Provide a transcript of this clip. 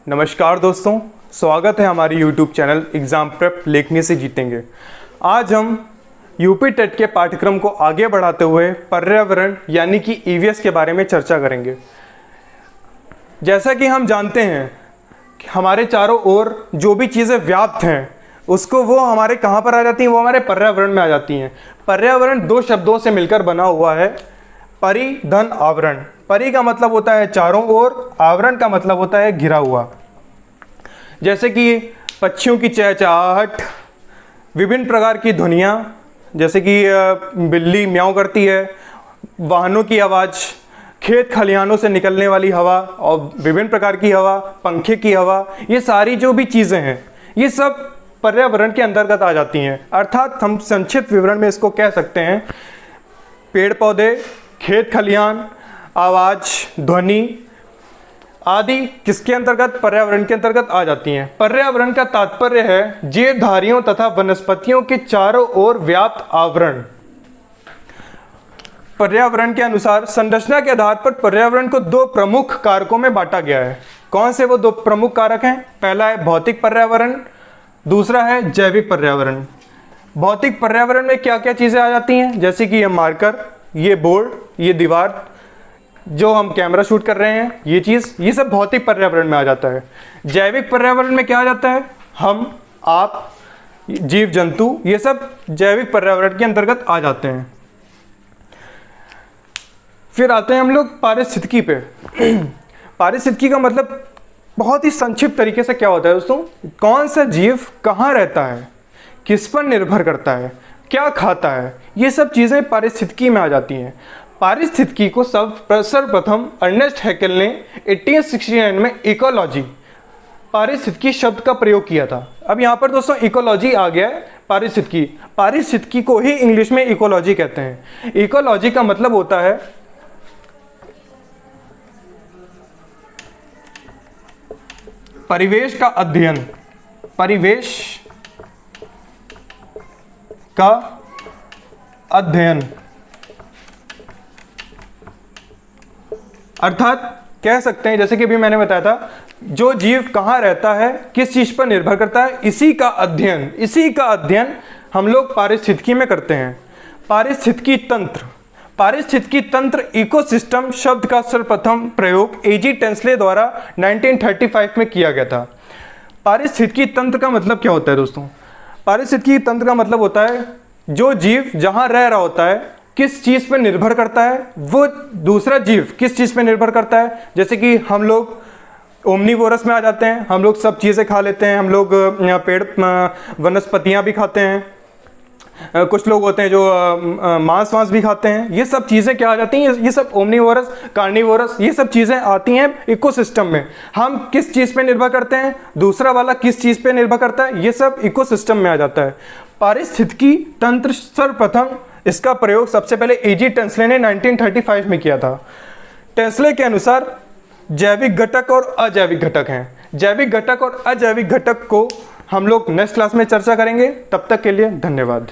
नमस्कार दोस्तों, स्वागत है हमारी YouTube चैनल एग्ज़ाम प्रेप लिखने से जीतेंगे। आज हम यूपी टेट के पाठ्यक्रम को आगे बढ़ाते हुए पर्यावरण यानी कि ईवीएस के बारे में चर्चा करेंगे। जैसा कि हम जानते हैं कि हमारे चारों ओर जो भी चीज़ें व्याप्त हैं उसको वो हमारे कहाँ पर आ जाती हैं, वो हमारे पर्यावरण में आ जाती हैं। पर्यावरण दो शब्दों से मिलकर बना हुआ है, परि धन आवरण। परि का मतलब होता है चारों ओर, आवरण का मतलब होता है घिरा हुआ। जैसे कि पक्षियों की चहचहाहट, विभिन्न प्रकार की ध्वनियाँ, जैसे कि बिल्ली म्याऊं करती है, वाहनों की आवाज़, खेत खलिहानों से निकलने वाली हवा और विभिन्न प्रकार की हवा, पंखे की हवा, ये सारी जो भी चीज़ें हैं ये सब पर्यावरण के अंतर्गत आ जाती हैं। अर्थात हम संक्षिप्त विवरण में इसको कह सकते हैं, पेड़ पौधे, खेत खलिहान, आवाज़, ध्वनि आदि किसके अंतर्गत? पर्यावरण के अंतर्गत आ जाती हैं। पर्यावरण का तात्पर्य है जीवधारियों तथा वनस्पतियों के चारों ओर व्याप्त आवरण। पर्यावरण के अनुसार संरचना के आधार पर पर्यावरण को दो प्रमुख कारकों में बांटा गया है। कौन से वो दो प्रमुख कारक हैं? पहला है भौतिक पर्यावरण, दूसरा है जैविक पर्यावरण। भौतिक पर्यावरण में क्या क्या चीज़ें आ जाती हैं? जैसे कि ये मार्कर, ये बोर्ड, ये दीवार, जो हम कैमरा शूट कर रहे हैं, ये चीज़, ये सब भौतिक पर्यावरण में आ जाता है। जैविक पर्यावरण में क्या आ जाता है? हम, आप, जीव जंतु, ये सब जैविक पर्यावरण के अंतर्गत आ जाते हैं। फिर आते हैं हम लोग पारिस्थितिकी पे। पारिस्थितिकी का मतलब बहुत ही संक्षिप्त तरीके से क्या होता है दोस्तों? कौन सा जीव कहाँ रहता है, किस पर निर्भर करता है, क्या खाता है, ये सब चीज़ें पारिस्थितिकी में आ जाती हैं। पारिस्थितिकी को सर्वप्रथम अर्नेस्ट हैकेल ने 1869 में इकोलॉजी, पारिस्थितिकी शब्द का प्रयोग किया था। अब यहाँ पर दोस्तों इकोलॉजी आ गया है, पारिस्थितिकी। पारिस्थितिकी को ही इंग्लिश में इकोलॉजी कहते हैं। इकोलॉजी का मतलब होता है परिवेश का अध्ययन, परिवेश का अध्ययन। अर्थात कह सकते हैं, जैसे कि अभी मैंने बताया था, जो जीव कहाँ रहता है, किस चीज़ पर निर्भर करता है, इसी का अध्ययन हम लोग पारिस्थितिकी में करते हैं। पारिस्थितिकी तंत्र, पारिस्थितिकी तंत्र इकोसिस्टम शब्द का सर्वप्रथम प्रयोग एजी टेंसले द्वारा 1935 में किया गया था। पारिस्थितिकी तंत्र का मतलब क्या होता है दोस्तों? पारिस्थितिकी तंत्र का मतलब होता है जो जीव जहाँ रह रहा होता है किस चीज़ पर निर्भर करता है, वो दूसरा जीव किस चीज़ पर निर्भर करता है। जैसे कि हम लोग ओमनीवोरस में आ जाते हैं, हम लोग सब चीज़ें खा लेते हैं, हम लोग पेड़ वनस्पतियाँ भी खाते हैं, कुछ लोग होते हैं जो मांस भी खाते हैं। ये सब चीज़ें क्या आ जाती हैं? ये सब ओमनीवोरस, कार्निवोरस, ये सब चीज़ें आती हैं इकोसिस्टम में। हम किस चीज़ पे निर्भर करते हैं, दूसरा वाला किस चीज़ पे निर्भर करता है, ये सब इकोसिस्टम में आ जाता है। पारिस्थितिकी तंत्र सर्वप्रथम इसका प्रयोग सबसे पहले एजी टेंसले ने 1935 में किया था। टेंसले के अनुसार जैविक घटक और अजैविक घटक हैं। जैविक घटक और अजैविक घटक को हम लोग नेक्स्ट क्लास में चर्चा करेंगे। तब तक के लिए धन्यवाद।